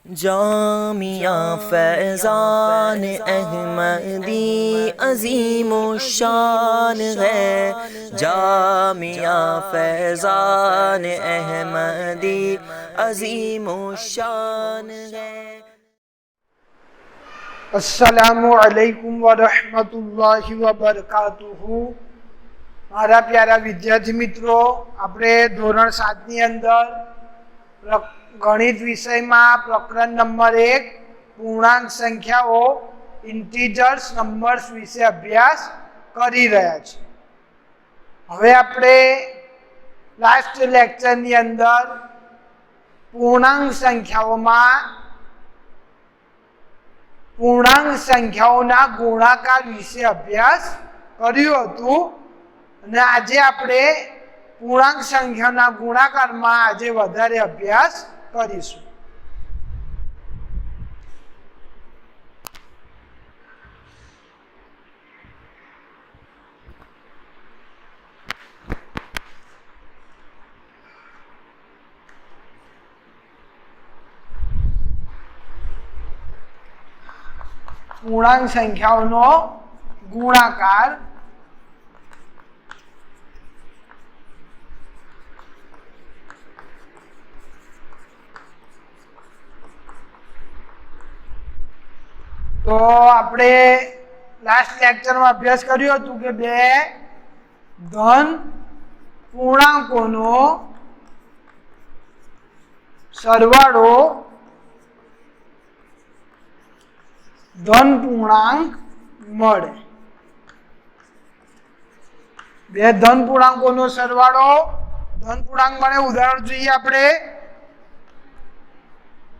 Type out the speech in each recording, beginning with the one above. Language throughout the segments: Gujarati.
जामिया फैज़ान अहमदी अज़ीमुश्शान है। जामिया फैज़ान अहमदी अज़ीमुश्शान है। अस्सलामु अलैकुम व रहमतुल्लाहि व बरकातुहू। मारा प्यारा विद्यार्थी मित्रों, આપણે ધોરણ 7 ની અંદર ગણિત વિષયમાં પ્રકરણ નંબર 1 પૂર્ણાંક સંખ્યાઓ ઇન્ટીજર્સ નંબર્સ વિશે અભ્યાસ કરી રહ્યા છીએ। હવે આપણે લાસ્ટ લેક્ચરની અંદર પૂર્ણાંક સંખ્યાઓના ગુણાકાર વિશે અભ્યાસ કર્યો હતો અને આજે આપણે પૂર્ણાંક સંખ્યાના ગુણાકારમાં આજે વધારે અભ્યાસ કરીશું। પૂર્ણાંક સંખ્યાઓનો ગુણાકાર તો આપણે લાસ્ટ લેક્ચરમાં અભ્યાસ કર્યો હતો કે બે ધન પૂર્ણાંકોનો સરવાળો ધન પૂર્ણાંક મળે। બે ધન પૂર્ણાંકોનો સરવાળો ધન પૂર્ણાંક મળે। ઉદાહરણ જોઈએ આપણે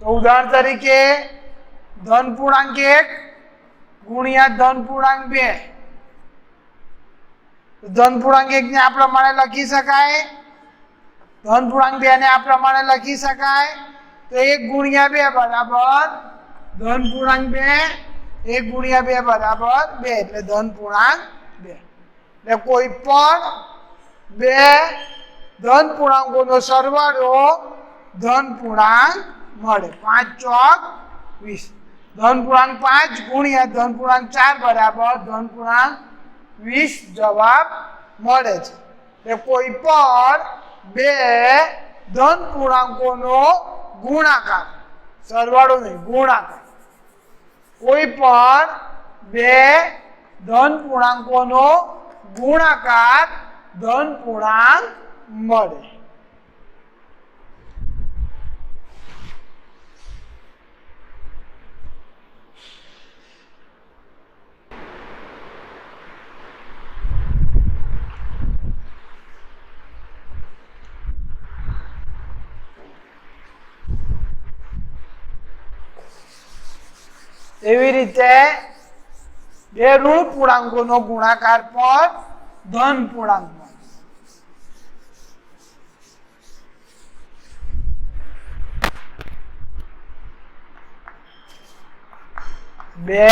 તો ઉદાહરણ તરીકે ધન પૂર્ણાંક 1 ગુણ્યા ધન પૂર્ણાંક 2। ધન પૂર્ણાંક 1 ને આ પ્રમાણે લખી શકાય, ધન પૂર્ણાંક 2 ને આ પ્રમાણે લખી શકાય। તો 1 ગુણ્યા 2 બરાબર ધન પૂર્ણાંક 2, 1 ગુણ્યા 2 બરાબર 2 એટલે ધન પૂર્ણાંક 2। એટલે કોઈ પણ બે ધન પૂર્ણાંકોનો સરવાળો ધન પૂર્ણાંક મળે। 5 ચોક 20। ધન પૂર્ણાંક 5 ગુણ્યા ધન પૂર્ણાંક 4 બરાબર ધન પૂર્ણાંક 20 જવાબ મળે છે। એટલે કોઈ પણ બે ધન પૂર્ણાંકોનો ગુણાકાર, સરવાળો નહીં ગુણાકાર, કોઈ પણ બે ધન પૂર્ણાંકોનો ગુણાકાર ધન પૂર્ણાંક મળે। એવી રીતે બે ઋણ પૂર્ણાંકોનો ગુણાકાર પણ ધન પૂર્ણાંક મળે। બે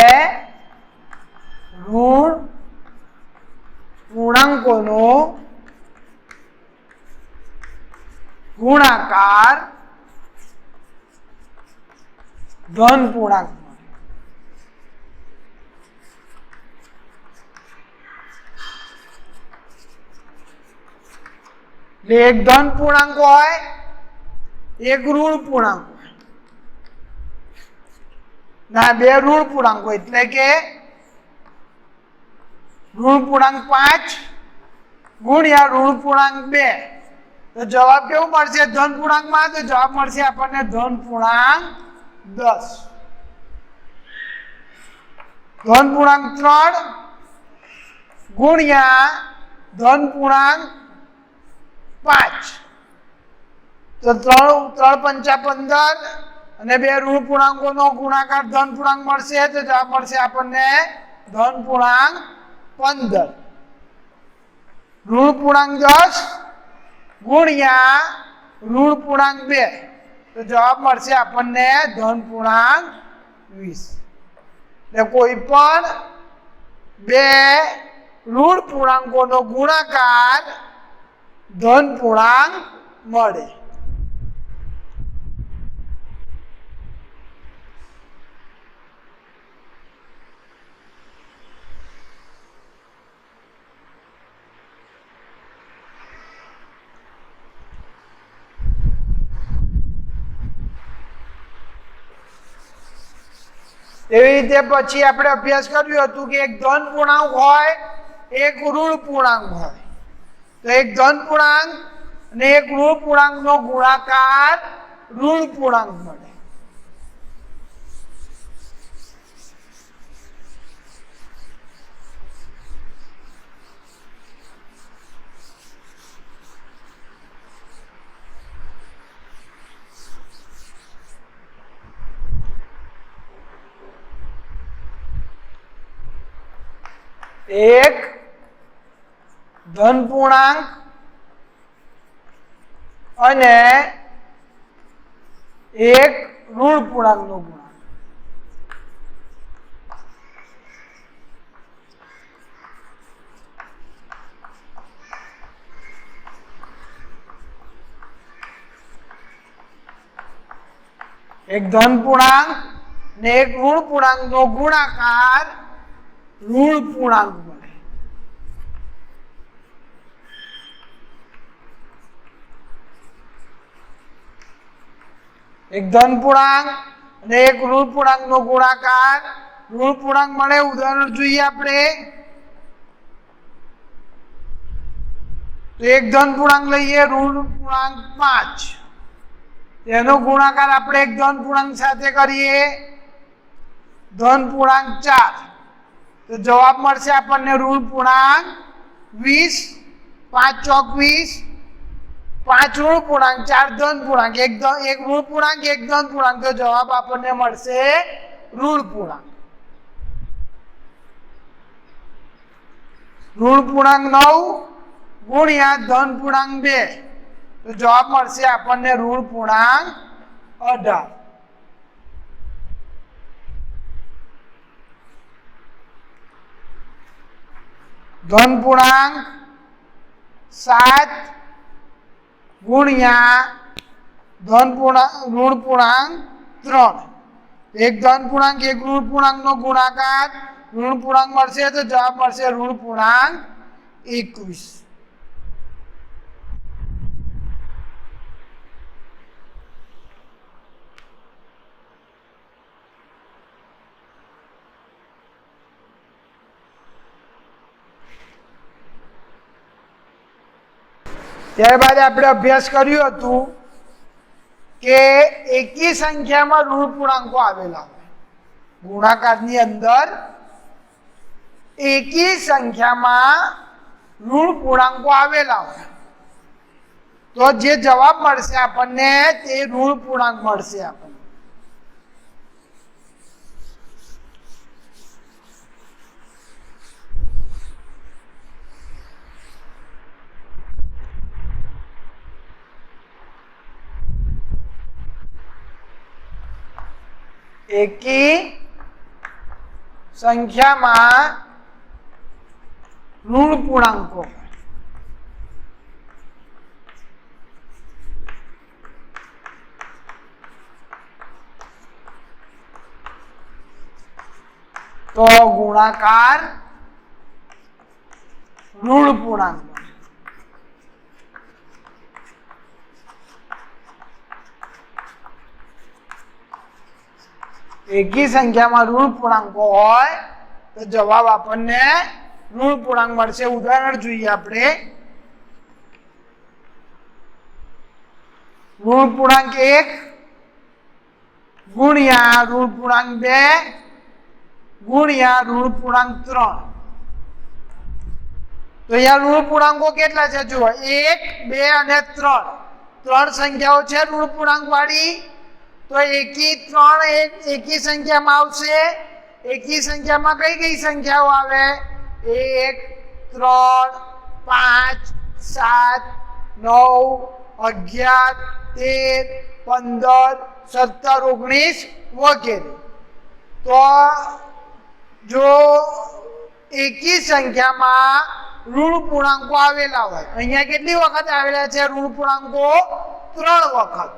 ઋણ પૂર્ણાંકોનો ગુણાકાર ધન પૂર્ણાંક। એક ધન પૂર્ણાંક હોય, એક ઋણ પૂર્ણાંક હોય, ના બે ઋણ પૂર્ણાંક હોય એટલે કે ઋણ પૂર્ણાંક 5 ગુણ્યા ઋણ પૂર્ણાંક 2 તો જવાબ કેવું મળશે ધન પૂર્ણાંકમાં? તો જવાબ મળશે આપણને ધન પૂર્ણાંક 10। ધન પૂર્ણાંક 3 ગુણ્યા ધન પૂર્ણાંક 5 તો 3 પંચા 15 અને બે ઋણ પૂર્ણાંકોનો ગુણાકાર ધન પૂર્ણાંક મળશે તો જવાબ મળશે આપણને ધન પૂર્ણાંક 15। ઋણ પૂર્ણાંક 10 ગુણ્યા ઋણ પૂર્ણાંક 2 તો જવાબ મળશે આપણને ધન પૂર્ણાંક 20। એટલે કોઈ પણ બે ઋણ પૂર્ણાંકોનો ગુણાકાર ધન પૂર્ણાંક મળે। એવી રીતે પછી આપણે અભ્યાસ કર્યું હતું કે એક ધન પૂર્ણાંક હોય, એક ઋણ પૂર્ણાંક હોય. તો એક ધન પૂર્ણાંક અને એક ઋણ પૂર્ણાંકનો ગુણાકાર ઋણ પૂર્ણાંક મળે. એક ધન પૂર્ણાંક અને એક ઋણ પૂર્ણાંકનો ગુણાકાર. એક ધન પૂર્ણાંક અને એક ઋણ પૂર્ણાંકનો ગુણાકાર ઋણ પૂર્ણાંક મળે. એક ધન પૂર્ણાંક અને એક ઋણ પૂર્ણાંકનો ગુણાકાર ઋણ પૂર્ણાંક મળે. ઉદાહરણ જોઈએ આપણે. તો એક ધન પૂર્ણાંક લઈએ, ઋણ પૂર્ણાંક 5. તેનો ગુણાકાર આપણે એક ધન પૂર્ણાંક સાથે કરીએ, ધન પૂર્ણાંક 4. તો જવાબ મળશે આપણને ઋણ પૂર્ણાંક 20. 5 ચોક 20, 5 ઋણ પૂર્ણાંક, 4 ધન પૂર્ણાંક, એક ઋણ પૂર્ણાંક, એક ધન પૂર્ણાંક. તો જવાબ આપણને મળશે ઋણ પૂર્ણાંક. ઋણ પૂર્ણાંક 9 ગુણ્યા ધન પૂર્ણાંક 2. તો જવાબ મળશે આપણને ઋણ પૂર્ણાંક 18. ધન પૂર્ણાંક 7 ગુણ્યા ઋણ પૂર્ણાંક 3. એક ધન પૂર્ણાંક, એક ઋણ પૂર્ણાંકનો ગુણાકાર ઋણ પૂર્ણાંક મળશે. તો જવાબ મળશે ઋણ પૂર્ણાંક 21. ત્યારબાદ આપણે અભ્યાસ કર્યું હતું કે એકી સંખ્યામાં ઋણ પૂર્ણાંકો આવેલા હોય. ગુણાકારની અંદર એકી સંખ્યામાં ઋણ પૂર્ણાંકો આવેલા હોય તો જે જવાબ મળશે આપણને તે ઋણ પૂર્ણાંક મળશે આપણને. એકી સંખ્યામાં ઋણ પૂર્ણાંકો તો ગુણાકાર ઋણ પૂર્ણાંક. એકી સંખ્યામાં ઋણ પૂર્ણાંકો હોય તો જવાબ આપણને ઋણ પૂર્ણાંક મળશે. ઉદાહરણ જોઈએ આપણે. ઋણ પૂર્ણાંક 1 ગુણ્યા ઋણ પૂર્ણાંક 2 ગુણ્યા ઋણ પૂર્ણાંક 3. તો અહીંયા ઋણ પૂર્ણાંકો કેટલા છે જુઓ, 1, 2 અને 3. 3 સંખ્યાઓ છે ઋણ પૂર્ણાંક વાળી. તો એકી 3 એકી સંખ્યામાં આવશે. એકી સંખ્યામાં કઈ કઈ સંખ્યાઓ આવે? 1, 3, 5, 7, 9, 11, 13, 15, 17, 19 વગેરે. તો જો એકી સંખ્યામાં ઋણ પૂર્ણાંકો આવેલા હોય, અહીંયા કેટલી વખત આવેલા છે ઋણ પૂર્ણાંકો? 3 વખત.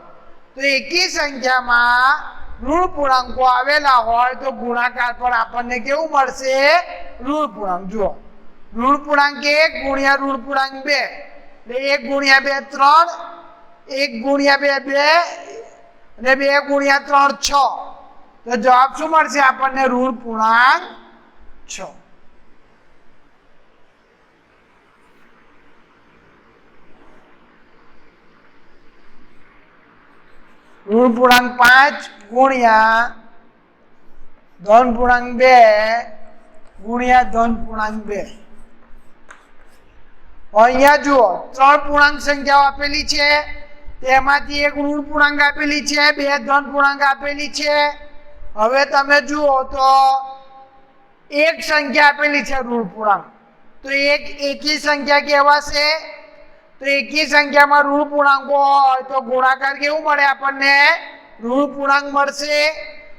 તો એકી સંખ્યામાં ઋણ પૂર્ણાંકો આવેલા હોય તો ગુણાકાર પર આપણને કેવું મળશે? ઋણ પૂર્ણાંક. જુઓ, ઋણ પૂર્ણાંક 1 ગુણ્યા ઋણ પૂર્ણાંક 2 એટલે 1 ગુણ્યા 2 3, 1 ગુણ્યા 2 2 અને 2 ગુણ્યા 3 6. તો જવાબ શું મળશે આપણને? ઋણ પૂર્ણાંક 6. ઋણ પૂર્ણાંક 5 ગુણ્યા ધન પૂર્ણાંક 2 ગુણ્યા ધન પૂર્ણાંક 2. અહીંયા જુઓ 3 પૂર્ણાંક સંખ્યાઓ આપેલી છે, તેમાંથી એક ઋણ પૂર્ણાંક આપેલી છે, 2 ધન પૂર્ણાંક આપેલી છે. હવે તમે જુઓ તો એક સંખ્યા આપેલી છે ઋણ પૂર્ણાંક, તો એક એકી સંખ્યા કહેવાશે. તો એકી સંખ્યામાં ઋણ પૂર્ણાંકો હોય તો ગુણાકાર કેવું મળે આપણને? ઋણ પૂર્ણાંક મળશે.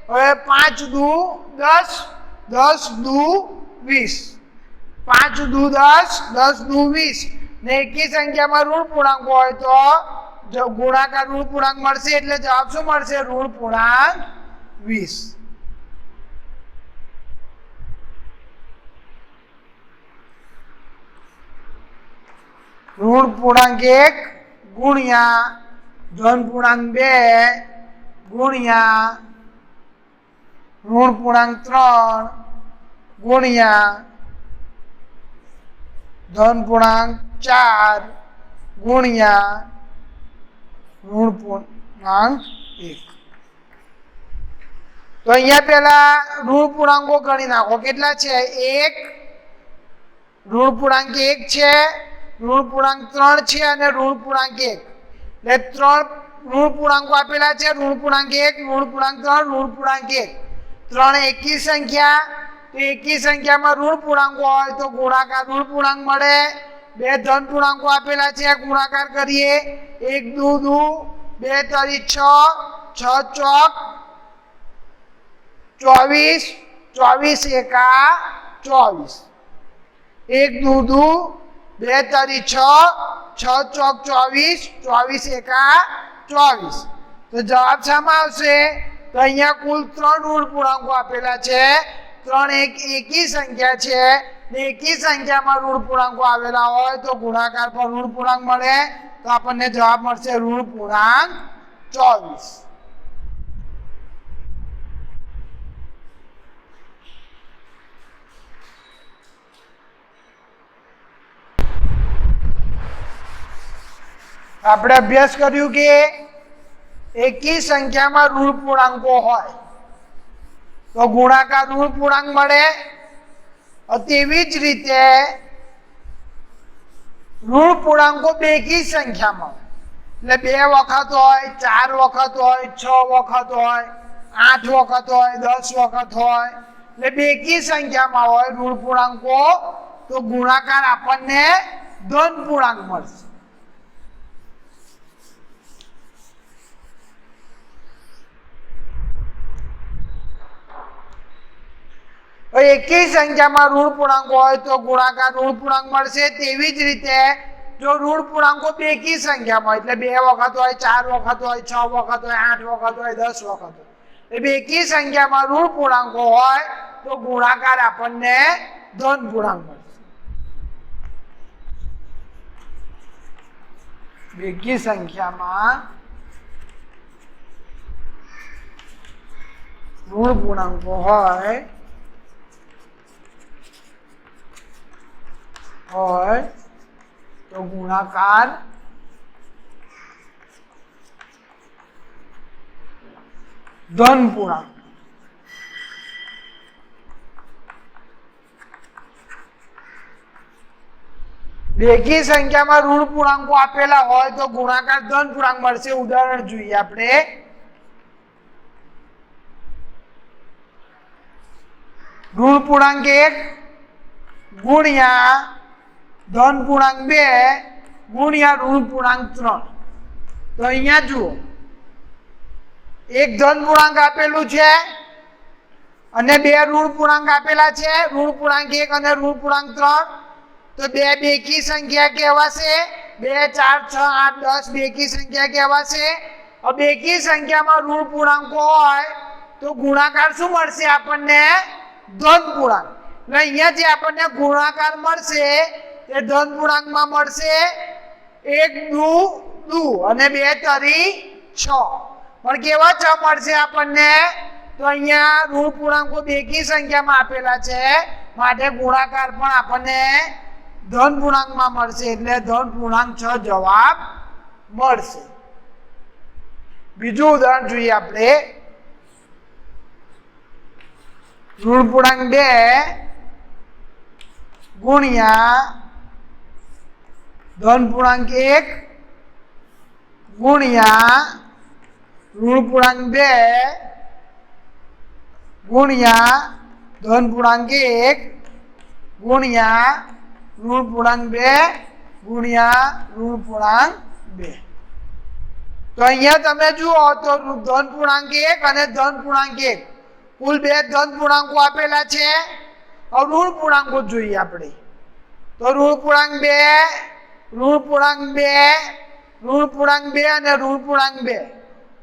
હવે 5 દુ 10, 10 દુ 20, 5 દુ 10, 10 દુ 20 ને એકી સંખ્યામાં ઋણ પૂર્ણાંક હોય તો ગુણાકાર ઋણ પૂર્ણાંક મળશે, એટલે જવાબ શું મળશે? ઋણ પૂર્ણાંક 20. ઋણ પૂર્ણાંક 1 ગુણ્યા ધન પૂર્ણાંક 2 ગુણ્યા ઋણ પૂર્ણાંક 3 ગુણ્યા ધન પૂર્ણાંક 4 ગુણ્યા ઋણ પૂર્ણાંક 1. તો અહીંયા પેલા ઋણ પૂર્ણાંકો ગણી નાખો. કેટલા છે? 1 ઋણ પૂર્ણાંક 1 છે, ઋણ પૂર્ણાંક 3 છે અને ઋણ પૂર્ણાંક 1. એટલે 3 ઋણ પૂર્ણાંકો આપેલા છે, ઋણ પૂર્ણાંક 1, ઋણ પૂર્ણાંક 3, ઋણ પૂર્ણાંક 1. 3 એકી સંખ્યા, તો એકી સંખ્યામાં ઋણ પૂર્ણાંકો હોય તો ગુણાકાર ઋણ પૂર્ણાંક મળે. 2 ધન પૂર્ણાંકો આપેલા છે, ગુણાકાર કરીએ. 1 દુ 2 તરી 6, 6 ચોક 24, 24 એકા 24. 1 દુ 2 તરી 6, 6 ચોક 24, 24 એકા 24. તો જવાબ શામાં આવશે? તો અહીંયા કુલ 3 ઋણ પૂર્ણાંકો આપેલા છે. 3 એક એકી સંખ્યા છે ને એકી સંખ્યામાં ઋણ પૂર્ણાંકો આવેલા હોય તો ગુણાકાર પર ઋણ પૂર્ણાંક મળે, તો આપણને જવાબ મળશે ઋણ પૂર્ણાંક 24. આપણે અભ્યાસ કર્યું કે એકી સંખ્યામાં ઋણ પૂર્ણાંકો હોય તો ગુણાકાર ઋણ પૂર્ણાંક મળે. તેવી જ રીતે ઋણ પૂર્ણાંકો બેકી સંખ્યામાં, એટલે 2 વખત હોય, 4 વખત હોય, 6 વખત હોય, 8 વખત હોય, 10 વખત હોય, એટલે બેકી સંખ્યામાં હોય ઋણ પૂર્ણાંકો તો ગુણાકાર આપણને ધન પૂર્ણાંક મળશે. એકી સંખ્યામાં ઋણ પૂર્ણાંકો હોય તો ગુણાકાર ઋણ પૂર્ણાંક મળશે. તેવી જ રીતે જો ઋણ પૂર્ણાંકો બેકી સંખ્યામાં એટલે 2 વખત હોય, 4 વખત હોય, 6 વખત હોય, 8 વખત હોય, 10 વખત હોય, એ બેકી સંખ્યામાં ઋણ પૂર્ણાંકો હોય તો ગુણાકાર આપણને ધન પૂર્ણાંક મળશે. બેકી સંખ્યામાં ઋણ પૂર્ણાંકો હોય તો ગુણાકાર ધન પૂર્ણાંક. બેકી સંખ્યામાં ઋણ પૂર્ણાંકો આપેલા હોય તો ગુણાકાર ધન પૂર્ણાંક મળશે. ઉદાહરણ જોઈએ આપણે. ઋણ પૂર્ણાંક 1 ગુણ્યા ધન પૂર્ણાંક 2 ગુણ્યા ઋણ પૂર્ણાંક 3. તો અહીંયા જુઓ એક ધન પૂર્ણાંક આપેલું છે અને 2 ઋણ પૂર્ણાંક આપેલા છે, ઋણ પૂર્ણાંક 1 અને ઋણ પૂર્ણાંક 3. તો 2 બેકી સંખ્યા કહેવાશે. 2, 4, 6, 8, 10 બેકી સંખ્યા કહેવાશે. હવે બેકી સંખ્યામાં ઋણ પૂર્ણાંકો હોય તો ગુણાકાર શું મળશે આપણને? ધન પૂર્ણાંક. એટલે અહીંયા જે આપણને ગુણાકાર મળશે તે ધન પૂર્ણાંકમાં મળશે. 1 દુ અને 2 તરી 6. પણ કેવા 6 મળશે આપણને? તો અહીંયા ઋણ પૂર્ણાંકો બેકી સંખ્યામાં આપેલા છે માટે ગુણાકાર પણ આપણને ધન પૂર્ણાંકમાં મળશે એટલે ધન પૂર્ણાંક 6 જવાબ મળશે. બીજું ઉદાહરણ જોઈએ આપણે. ઋણ પૂર્ણાંક 2 ગુણ્યા ધન પૂર્ણાંક 1 ગુણ્યા ઋણ પૂર્ણાંક 2 ગુણ્યા ધન પૂર્ણાંક 1 ગુણ્યા ઋણ પૂર્ણાંક 2 ગુણ્યા ઋણ પૂર્ણાંક 2. તો અહીંયા તમે જુઓ તો ધન પૂર્ણાંક 1 અને ધન પૂર્ણાંક 1 કુલ 2 ધન પૂર્ણાંકો આપેલા છે. હવે ઋણ પૂર્ણાંકો જોઈએ આપણે. તો ઋણ પૂર્ણાંક 2 ઋણ પૂર્ણાંક 2 ઋણ પૂર્ણાંક 2 અને ઋણ પૂર્ણાંક 2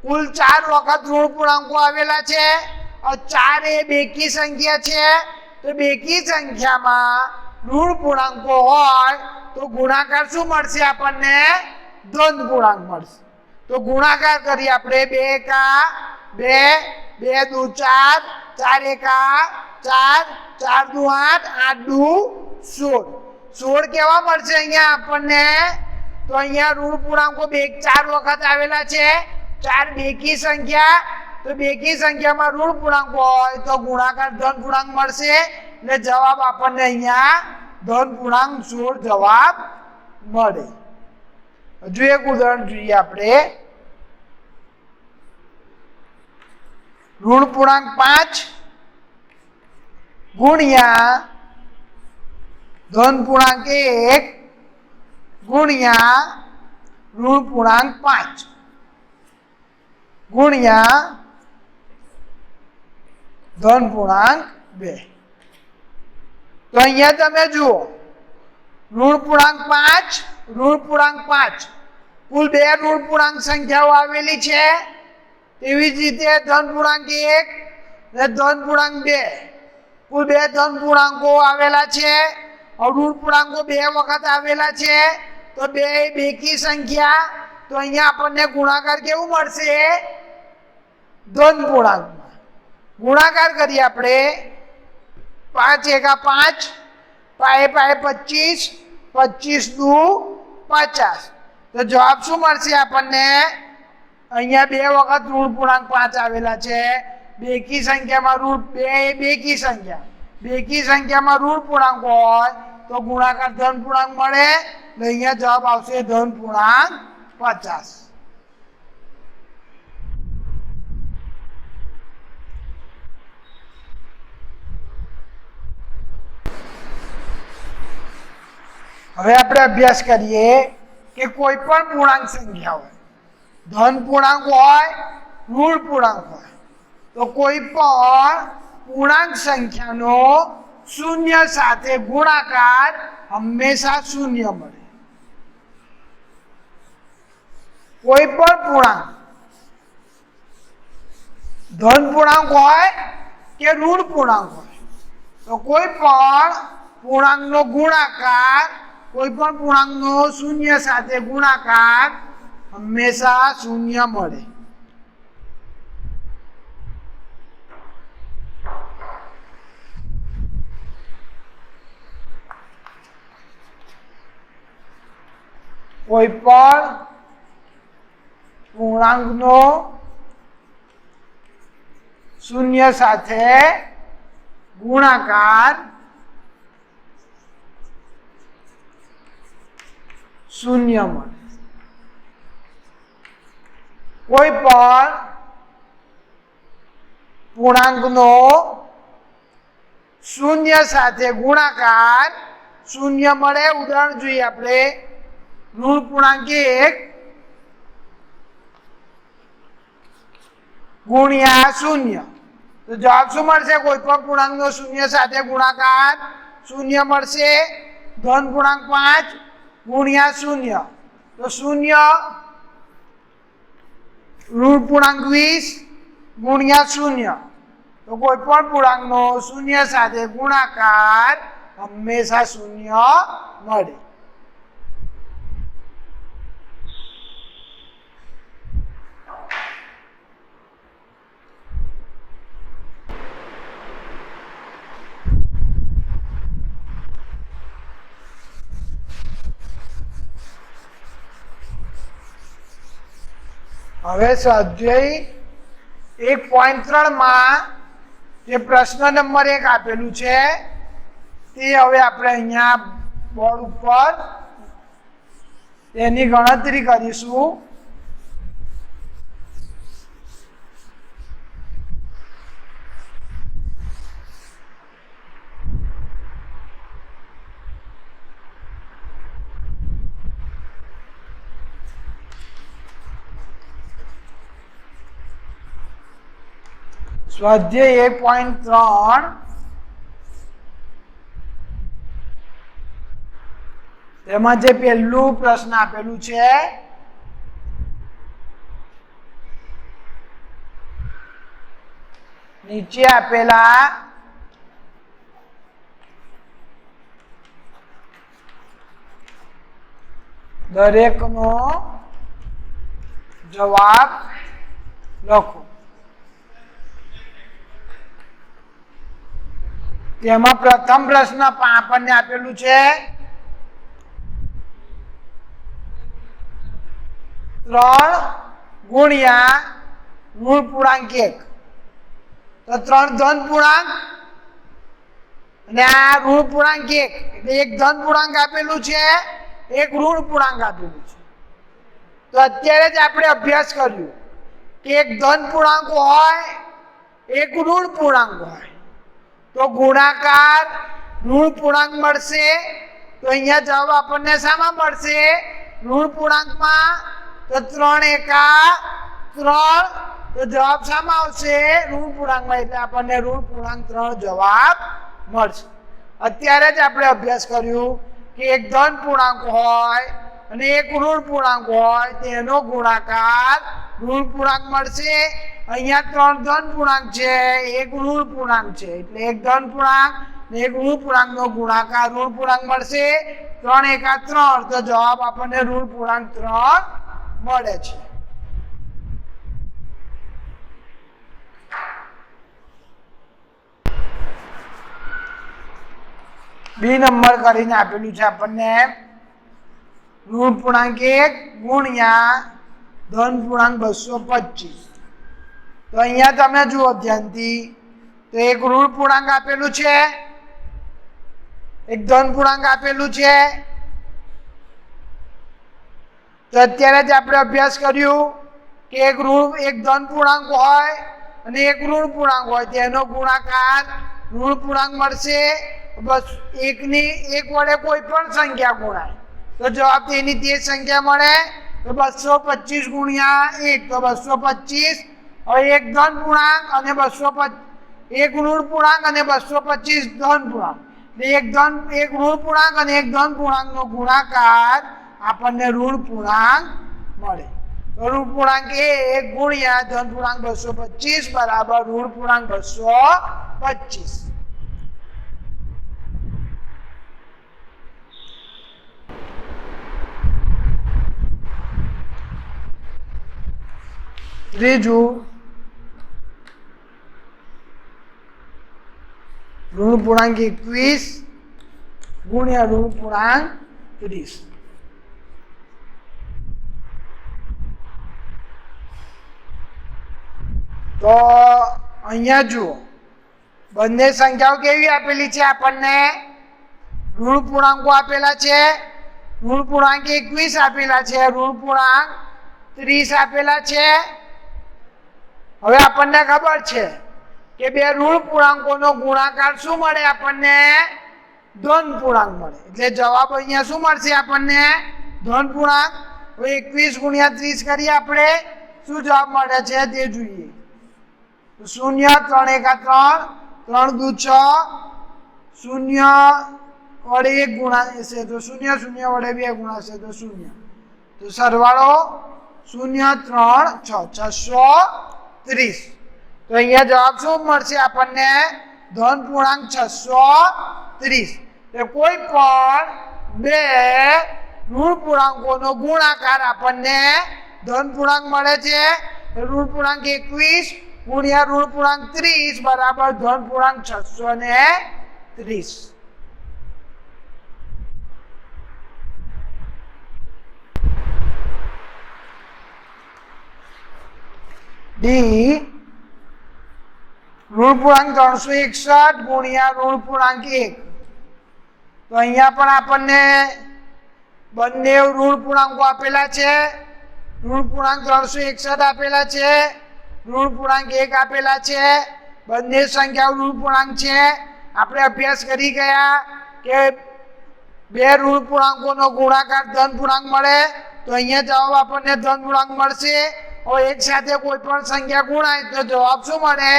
કુલ 4 વખત ઋણ પૂર્ણાંકો આવેલા છે. 4 એ બેકી સંખ્યા છે તો બેકી સંખ્યામાં ઋણ પૂર્ણાંકો હોય તો ગુણાકાર શું મળશે આપણને? ધન પૂર્ણાંક મળશે. તો ગુણાકાર કરીએ આપણે. 2 એકા 2 2 દુ 4 4 એકા 4 4 દુ 8 8 દુ 16 16 કેવા મળશે અહીંયા આપણને? તો અહીંયા ઋણ પૂર્ણાંકો 4 વખત આવેલા છે. 4 બેકી સંખ્યા તો બેકી સંખ્યામાં ઋણ પૂર્ણાંકો હોય તો ગુણાકાર ધન પૂર્ણાંક મળશે એટલે જવાબ આપણને અહીંયા ધન પૂર્ણાંક 16 જવાબ મળે. હજુ એક ઉદાહરણ જોઈએ આપણે. ઋણ પૂર્ણાંક 5 ગુણ્યા ધન પૂર્ણાંક 1 ગુણ્યા ઋણ પૂર્ણાંક 5 ગુણ્યા ધન પૂર્ણાંક 2. તો અહીંયા તમે જુઓ ઋણ પૂર્ણાંક 5 ઋણ પૂર્ણાંક 5 કુલ 2 ઋણ પૂર્ણાંક સંખ્યાઓ આવેલી છે. તેવી જ રીતે ધન પૂર્ણાંક 1 અને ધન પૂર્ણાંક 2 કુલ 2 ધન પૂર્ણાંકો આવેલા છે. ઋણ પૂર્ણાંકો 2 વખત આવેલા છે તો 2 બેકી સંખ્યા તો અહીંયા આપણને ગુણાકાર કેવું મળશે? ધન પૂર્ણાંકમાં. ગુણાકાર કરીએ આપણે. 5 એકા 5 પાએ પાએ 25 25 દુ 50 તો જવાબ શું મળશે આપણને? અહીંયા 2 વખત ઋણ પૂર્ણાંક 5 આવેલા છે. બેકી સંખ્યામાં ઋણ 2 બેકી સંખ્યા બેકી સંખ્યામાં ઋણ પૂર્ણાંક હોય તો ગુણાકાર ધન પૂર્ણાંક મળે એટલે અહીંયા જવાબ આવશે ધન પૂર્ણાંક 50. હવે આપણે અભ્યાસ કરીએ કે કોઈ પણ પૂર્ણાંક સંખ્યા હોય ધન પૂર્ણાંક હોય ઋણ પૂર્ણાંક હોય તો કોઈ પણ પૂર્ણાંક સંખ્યાનો શૂન્ય સાથે ગુણાકાર હંમેશા શૂન્ય મળે. કોઈ પણ પૂર્ણાંક ધન પૂર્ણાંક હોય કે ઋણ પૂર્ણાંક હોય તો કોઈ પણ પૂર્ણાંકનો ગુણાકાર કોઈ પણ પૂર્ણાંકનો શૂન્ય સાથે ગુણાકાર હંમેશા શૂન્ય મળે. કોઈ પણ પૂર્ણાંકનો શૂન્ય સાથે ગુણાકાર શૂન્ય મળે. કોઈ પણ પૂર્ણાંકનો શૂન્ય સાથે ગુણાકાર શૂન્ય મળે. ઉદાહરણ જોઈએ આપણે. ઋણ પૂર્ણાંક 1 ગુણ્યા શૂન્ય તો જવાબ શું મળશે? કોઈ પણ પૂર્ણાંકનો શૂન્ય સાથે ગુણાકાર શૂન્ય મળશે. ધન પૂર્ણાંક 5 ગુણ્યા શૂન્ય તો શૂન્ય. ઋણ પૂર્ણાંક 20 ગુણ્યા શૂન્ય તો કોઈ પણ પૂર્ણાંકનો શૂન્ય સાથે ગુણાકાર હંમેશા શૂન્ય મળે. હવે સ્વાધ્યાય 1.3 માં જે પ્રશ્ન નંબર 1 આપેલું છે તે હવે આપણે અહીંયા બોર્ડ ઉપર તેની ગણતરી કરીશું. સ્વાધ્યાય 1.3 તેમાં જે પહેલું પ્રશ્ન આપેલું છે નીચે આપેલા દરેકનો જવાબ લખો. તેમાં પ્રથમ પ્રશ્ન આપણને આપેલું છે 3 ગુણ્યા ઋણ પૂર્ણાંક 1. તો 3 ધન પૂર્ણાંક અને આ ઋણ પૂર્ણાંક 1 એટલે એક ધન પૂર્ણાંક આપેલું છે, એક ઋણ પૂર્ણાંક આપેલું છે. તો અત્યારે જ આપણે અભ્યાસ કર્યો કે એક ધન પૂર્ણાંક હોય, એક ઋણ પૂર્ણાંક હોય તો ગુણાકાર ઋણ પૂર્ણાંક મળશે. તો અહીંયા જવાબ આપણને શામાં મળશે? ઋણ પૂર્ણાંકમાં. તો 3 એકા 3, તો જવાબ શામાં આવશે? ઋણ પૂર્ણાંકમાં. એટલે આપણને ઋણ પૂર્ણાંક 3 જવાબ મળશે. અત્યારે જ આપણે અભ્યાસ કર્યું કે એક ધન પૂર્ણાંક હોય અને એક ઋણ પૂર્ણાંક હોય તેનો ગુણાકાર ઋણ પૂર્ણાંક મળશે. અહીંયા 3 ધન પૂર્ણાંક છે, એક ઋણ પૂર્ણાંક છે, એટલે એક ધન પૂર્ણાંક ને એક ઋણ પૂર્ણાંકનો ગુણાકાર ઋણ પૂર્ણાંક મળશે. 3 એકા 3, તો જવાબ આપણને ઋણ પૂર્ણાંક 3 મળે છે. બી નંબર કરીને આપેલું છે આપણને ઋણ પૂર્ણાંક 1 ગુણ્યા ધન પૂર્ણાંક 225. તો અહીંયા તમે જુઓ ધ્યાનથી, તો એક ઋણ પૂર્ણાંક આપેલું છે, એક ધન પૂર્ણાંક આપેલું છે. તો અત્યારે જ આપણે અભ્યાસ કર્યું કે એક ધન પૂર્ણાંક હોય અને એક ઋણ પૂર્ણાંક હોય તેનો ગુણાકાર ઋણ પૂર્ણાંક મળશે. બસ એક વડે કોઈ પણ સંખ્યા ગુણાય તો જવાબ તેની તે સંખ્યા મળે. તો 225 ગુણ્યા 1, તો 225. હવે એક ધન પૂર્ણાંક અને એક ઋણ પૂર્ણાંક અને 225 ધન પૂર્ણાંક. એક ઋણ પૂર્ણાંક અને એક ધન પૂર્ણાંકનો ગુણાકાર આપણને ઋણ પૂર્ણાંક મળે. તો ઋણ પૂર્ણાંક 1 ગુણ્યા ધન પૂર્ણાંક 225 બરાબર ઋણ પૂર્ણાંક 225. ત્રીજું ઋણ પૂર્ણાંક 21 ગુણ્યા ઋણ પૂર્ણાંક 30. તો અહીંયા જુઓ બંને સંખ્યાઓ કેવી આપેલી છે આપણને? ઋણ પૂર્ણાંકો આપેલા છે. ઋણ પૂર્ણાંક 21 આપેલા છે, ઋણ પૂર્ણાંક 30 આપેલા છે. હવે આપણને ખબર છે કે બે ઋણ પૂર્ણાંકોનો ગુણાકાર શું મળે? આપણને ધન પૂર્ણાંક મળે. એટલે જવાબ અહીંયા શું મળશે આપણને? ધન પૂર્ણાંક. હવે 21 ગુણ્યા 30 કરીએ આપણે, શું જવાબ મળે છે તે જોઈએ. 0, 3 એકા 3, 3 દુ 6, 0 વડે 1 ગુણાશે તો 0, 0 વડે 2 ગુણાશે તો 0. તો સરવાળો 0, 3, 6, 630. તો અહીંયા જવાબ શું મળશે આપણને? ધન પૂર્ણાંક 630. તો કોઈ પણ બે ઋણ પૂર્ણાંકોનો ગુણાકાર આપણને ધન પૂર્ણાંક મળે છે. ઋણ પૂર્ણાંક 21 ગુણ્યા ઋણ પૂર્ણાંક 30 બરાબર ધન પૂર્ણાંક 630. ડી ઋણ પૂર્ણાંક 361 ગુણ્યા ઋણ પૂર્ણાંક 1. તો અહીંયા પણ આપણને બંને ઋણ પૂર્ણાંકો આપેલા છે. ઋણ પૂર્ણાંક 361 આપેલા છે, ઋણ પૂર્ણાંક 1 આપેલા છે. બંને સંખ્યાઓ ઋણ પૂર્ણાંક છે. આપણે અભ્યાસ કરી ગયા કે બે ઋણ પૂર્ણાંકોનો ગુણાકાર ધન પૂર્ણાંક મળે. તો અહીંયા જવાબ આપણને ધન પૂર્ણાંક મળશે. હવે એક સાથે કોઈ પણ સંખ્યા ગુણાય તો જવાબ શું મળે?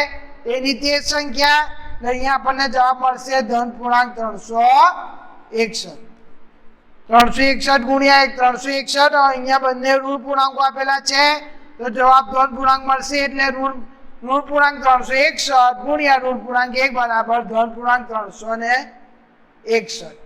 એની તે જ સંખ્યા. અહીંયા આપણને જવાબ મળશે ધન પૂર્ણાંક 361. 361 ગુણ્યા 1 361. અહીંયા બંને ઋણ પૂર્ણાંકો આપેલા છે તો જવાબ ધન પૂર્ણાંક મળશે. એટલે ઋણ પૂર્ણાંક 361 ગુણ્યા ઋણ પૂર્ણાંક 1 બરાબર ધન પૂર્ણાંક 361.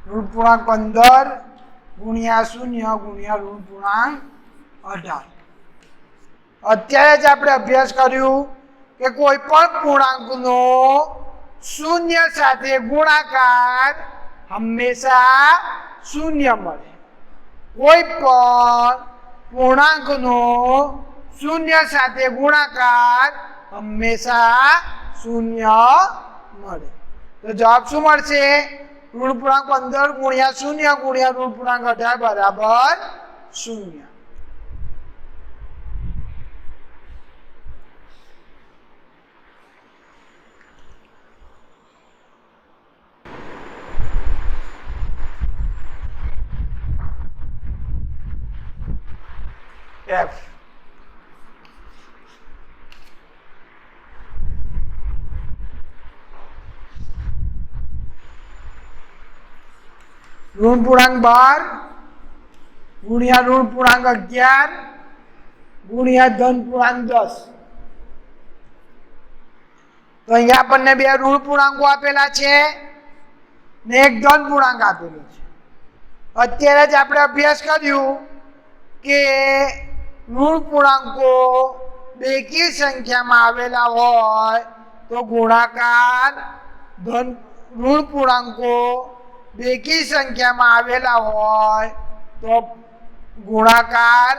ઋણ પૂર્ણાંક 15 ગુણ્યા 0 ગુણ્યા ઋણ પૂર્ણાંક 18. અત્યારે જ આપણે અભ્યાસ કર્યું કે કોઈ પણ પૂર્ણાંકનો શૂન્ય સાથે ગુણાકાર હંમેશા શૂન્ય મળે. કોઈ પણ પૂર્ણાંકનો શૂન્ય સાથે ગુણાકાર હંમેશા શૂન્ય મળે. તો જવાબ શું મળશે? ઋણ પૂર્ણાંક 15 ગુણ્યા 0 ગુણ્યા ઋણ પૂર્ણાંક 18 બરાબર 0. F. ઋણ પૂર્ણાંક 12 ગુણ્યા ઋણ પૂર્ણાંક 11 ગુણ્યા ધન પૂર્ણાંક 10. તો અહીંયા આપણને બે ઋણ પૂર્ણાંકો આપેલા છે ને એક ધન પૂર્ણાંક આપેલો છે. અત્યારે જ આપણે અભ્યાસ કર્યું કે ઋણ પૂર્ણાંકો બેકી સંખ્યામાં આવેલા હોય તો ગુણાકાર ધન ઋણ પૂર્ણાંકો બેકી સંખ્યામાં આવેલા હોય તો ગુણાકાર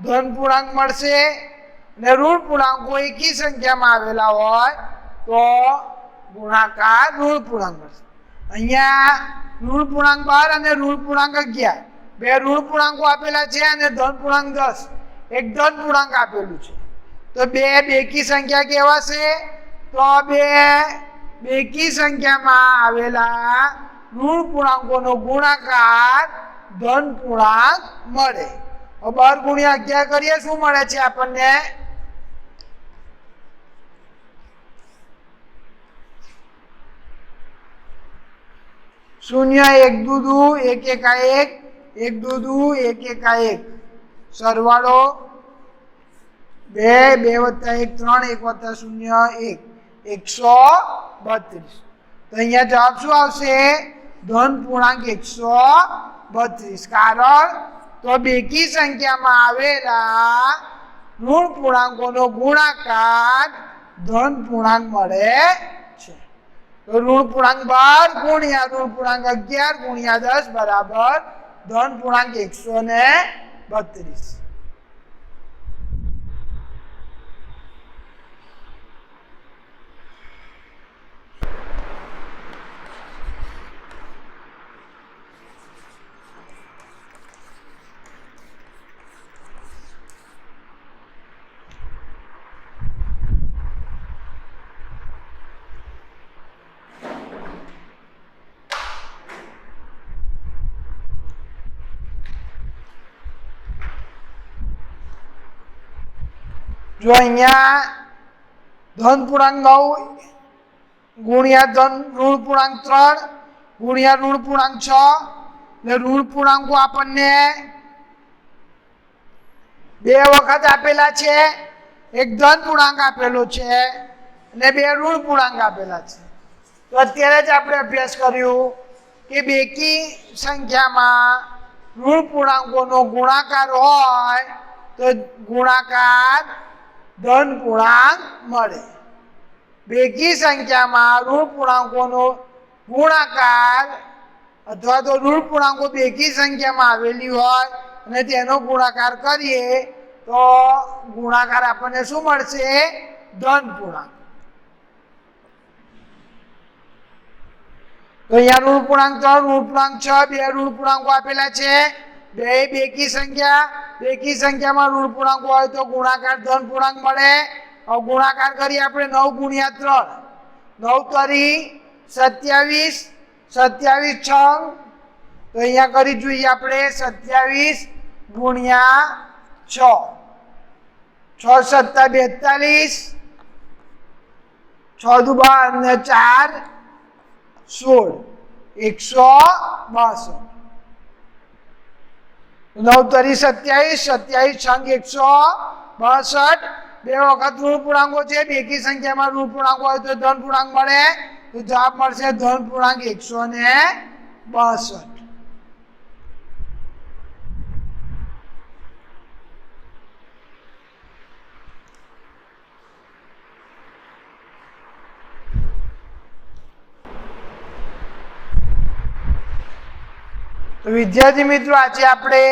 ધન પૂર્ણાંક મળશે અને ઋણ પૂર્ણાંકો એકી સંખ્યામાં આવેલા હોય તો ગુણાકાર ઋણ પૂર્ણાંક મળશે. અહીંયા ઋણ પૂર્ણાંક 12 અને ઋણ પૂર્ણાંક 11 બે ઋણ પૂર્ણાંકો આપેલા છે અને ધન પૂર્ણાંક 10 એક ધન પૂર્ણાંક આપેલું છે. તો બે બેકી સંખ્યા કહેવાશે. તો બે બેકી સંખ્યામાં આવેલા ઋણ પૂર્ણાંકોનો ગુણાકાર ધન પૂર્ણાંક મળે. 12 ગુણ્યા 11 કરીએ શું મળે છે આપણને? શૂન્ય એક દૂધુ એક એકા એક દૂધુ એક એકા એક સરવાળો 2 2 + 1 3 1 + 0 1 132. તો અહીંયા જવાબ શું આવશે? ધન પૂર્ણાંક 132. કારણ તો બેકી સંખ્યામાં આવેલા ઋણ પૂર્ણાંકોનો ગુણાકાર ધન પૂર્ણાંક મળે છે. તો ઋણ પૂર્ણાંક 12 ગુણ્યા ઋણ પૂર્ણાંક 11 ગુણ્યા 10 બરાબર ધન પૂર્ણાંક 132. જો અહીંયા ધન પૂર્ણાંક 9 ગુણ્યા ધન ઋણ પૂર્ણાંક 3 ગુણ્યા ઋણ પૂર્ણાંક 6 એટલે ઋણ પૂર્ણાંકો આપણને બે વખત આપેલા છે. એક ધન પૂર્ણાંક આપેલો છે અને બે ઋણ પૂર્ણાંક આપેલા છે. તો અત્યારે જ આપણે અભ્યાસ કર્યું કે બેકી સંખ્યામાં ઋણ પૂર્ણાંકોનો ગુણાકાર હોય તો ગુણાકાર ધન પૂર્ણાંક મળે. બેકી સંખ્યામાં ઋણ પૂર્ણાંકોનો ગુણાકાર અથવા તો ઋણ પૂર્ણાંકો બેકી સંખ્યામાં આવેલી હોય અને તેનો ગુણાકાર કરીએ તો ગુણાકાર આપણને શું મળશે? ધન પૂર્ણાંક. તો અહીંયા ઋણ પૂર્ણાંક 3 ઋણ પૂર્ણાંક 6 બે ઋણ પૂર્ણાંકો આપેલા છે. બે બેકી સંખ્યામાં ઋણ પૂર્ણાંકો હોય તો ગુણાકાર ધન પૂર્ણાંક મળે. હવે ગુણાકાર કરીએ આપણે 9 ગુણ્યા 3 9 તરી 27 27 છંગ તો અહીંયા કરી જોઈએ આપણે 27 ગુણ્યા 6 6 સત્તા 42 6 દુ 12 ને 4 16 162 9 તરી 27 27 છંગ 162 બે વખત ઋણ પૂર્ણાંકો છે. બેકી સંખ્યામાં ઋણ પૂર્ણાંકો હોય તો ધન પૂર્ણાંક મળે. તો જવાબ મળશે ધન પૂર્ણાંક 162. તો વિદ્યાર્થી મિત્રો આજે આપણે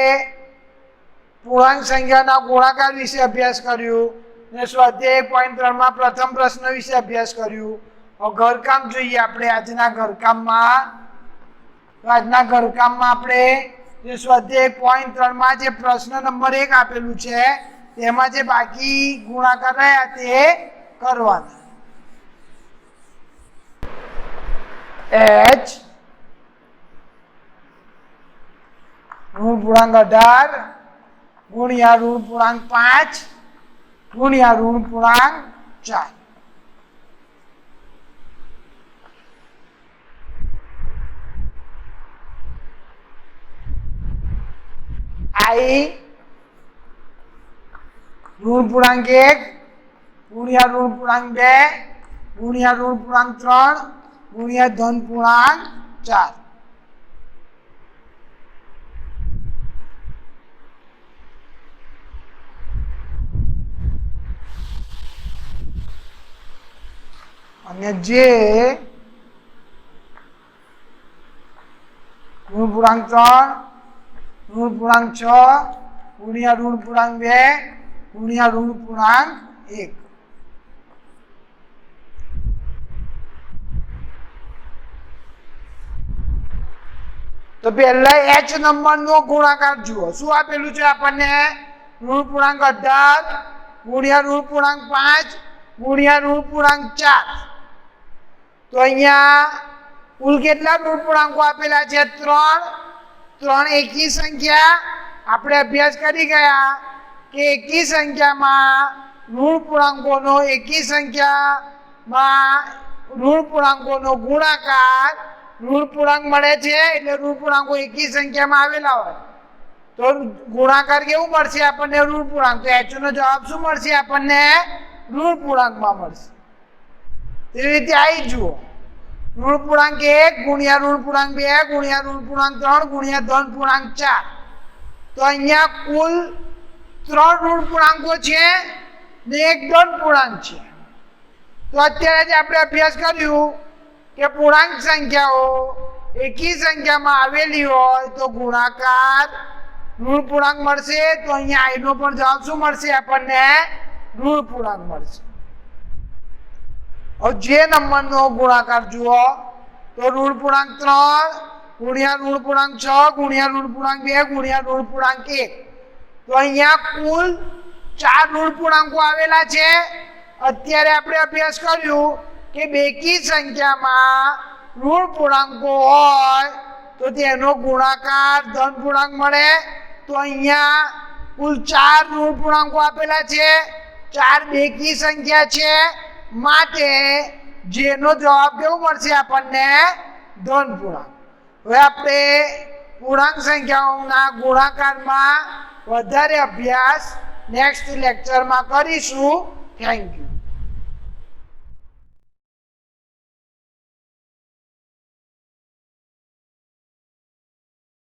પૂર્ણાંક સંખ્યાના ગુણાકાર વિશે અભ્યાસ કર્યું ને સ્વાધ્યાય 1.3 માં પ્રથમ પ્રશ્ન વિશે અભ્યાસ કર્યું. હવે ઘરકામ જોઈએ આપણે આજના ઘરકામમાં. આપણે જે સ્વાધ્યાય 1.3 માં જે પ્રશ્ન નંબર 1 આપેલું છે તેમાં જે બાકી ગુણાકાર રહ્યા તે કરવાના. h ઋણ પૂર્ણાંક 18 ગુણ્યા ઋણ પૂર્ણાંક 5 ગુણ્યા ઋણ પૂર્ણાંક 4. I ઋણ પૂર્ણાંક 1 ગુણ્યા ઋણ પૂર્ણાંક 2 ગુણ્યા ઋણ પૂર્ણાંક 3 ગુણ્યા ધન પૂર્ણાંક 4. અને જે ઋણ પૂર્ણાંક 3 ઋણ પૂર્ણાંક 6 ગુણ્યા ઋણ પૂર્ણાંક 2 ગુણ્યા ઋણ પૂર્ણાંક 1. તો પહેલા h નંબરનો ગુણાકાર જુઓ. શું આપેલું છે આપણને? ઋણ પૂર્ણાંક 18 ગુણ્યા ઋણ પૂર્ણાંક 5 ગુણ્યા ઋણ પૂર્ણાંક 4. તો અહીંયા કુલ કેટલા ઋણ પૂર્ણાંકો આપેલા છે? 3 એકી સંખ્યા. આપણે અભ્યાસ કરી ગયા કે એકી સંખ્યામાં ઋણ પૂર્ણાંકોનો એકી સંખ્યામાં ઋણ પૂર્ણાંકોનો ગુણાકાર ઋણ પૂર્ણાંક મળે છે. એટલે ઋણ પૂર્ણાંકો એકી સંખ્યામાં આવેલા હોય તો ગુણાકાર કેવું મળશે આપણને? ઋણ પૂર્ણાંક. તો h નો જવાબ શું મળશે આપણને? ઋણ પૂર્ણાંકમાં મળશે. તેવી રીતે આવી જુઓ ઋણ પૂર્ણાંક 1 ગુણ્યા ઋણ પૂર્ણાંક 2 ગુણ્યા ઋણ પૂર્ણાંક 3 ગુણ્યા ધન પૂર્ણાંક 4. તો અહીંયા કુલ 3 ઋણ પૂર્ણાંકો છે ને એક ધન પૂર્ણાંક છે. તો અત્યારે જ આપણે અભ્યાસ કર્યું કે પૂર્ણાંક સંખ્યાઓ એકી સંખ્યામાં આવેલી હોય તો ગુણાકાર ઋણ પૂર્ણાંક મળશે. તો અહીંયા i નો પણ જવાબ શું મળશે આપણને? ઋણ પૂર્ણાંક મળશે. હવે જે નંબરનો ગુણાકાર જુઓ તો ઋણ પૂર્ણાંક 3 ગુણ્યા ઋણ પૂર્ણાંક 6 ગુણ્યા ઋણ પૂર્ણાંક 2 ગુણ્યા ઋણ પૂર્ણાંક 1. તો અહીંયા કુલ 4 ઋણ પૂર્ણાંકો આવેલા છે. અત્યારે આપણે અભ્યાસ કર્યું કે બેકી સંખ્યામાં ઋણ પૂર્ણાંકો હોય તો તેનો ગુણાકાર ધન પૂર્ણાંક મળે. તો અહીંયા કુલ 4 ઋણ પૂર્ણાંકો આપેલા છે 4 બેકી સંખ્યા છે, માટે જેનો જવાબ કેવો મળશે આપણને? ધન પૂર્ણાંક. હવે આપણે પૂર્ણાંક સંખ્યાઓના ગુણાકારમાં વધારે અભ્યાસ નેક્સ્ટ લેક્ચરમાં કરીશું. Thank you.